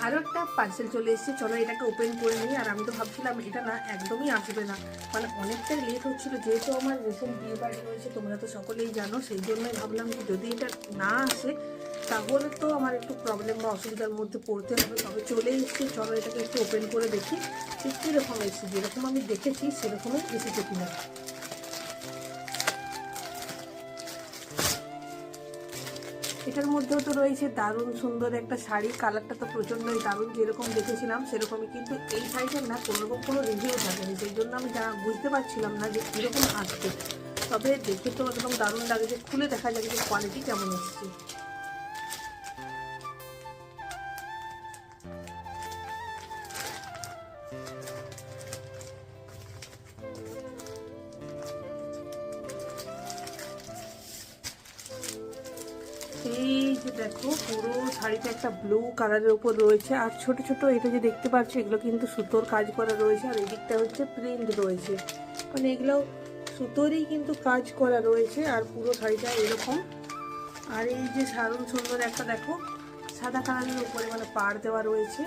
আরও একটা পার্সেল চলে এসেছে, চলো এটাকে ওপেন করে নিই। আর আমি তো ভাবছিলাম এটা না একদমই আসবে না, মানে অনেকটাই লেট হচ্ছিল, যেহেতু আমার রিসেন্ট বিয়ে বাড়ি রয়েছে তোমরা তো সকলেই জানো, সেই জন্যই ভাবলাম যে যদি এটা না আসে তাহলে তো আমার একটু প্রবলেম বা অসুবিধার মধ্যে পড়তে হবে। তবে চলে এসেছে, চলো এটাকে একটু ওপেন করে দেখি যে কীরকম এসেছে, যেরকম আমি দেখেছি সেরকমই এসেছে কিনা। এটার মধ্যেও তো রয়েছে দারুণ সুন্দর একটা শাড়ি, কালারটা তো প্রচণ্ডই দারুণ, যেরকম দেখেছিলাম সেরকমই, কিন্তু এই শাড়িটার না কোনোরকম কোনো রিভিউ থাকেনি, সেই জন্য আমি বুঝতে পারছিলাম না যে কীরকম আসবে। তবে দেখে তো একদম দারুণ লাগে, যে খুলে দেখা যাবে যে কোয়ালিটি কেমন এসছে। এই যে দেখো, পুরো শাড়িটা একটা ব্লু কালারের উপর রয়েছে, আর ছোট ছোট এটা যে দেখতে পাচ্ছ এগুলো কিন্তু সুতোর কাজ করা রয়েছে, আর এই দিকটা হচ্ছে প্রিন্ট রয়েছে, মানে এগুলো সুতোরই কিন্তু কাজ করা রয়েছে, আর পুরো শাড়িটা এরকম। আর এই যে দারুণ সুন্দর একটা দেখো সাদা কালারের উপরে মানে পাড় দেওয়া রয়েছে,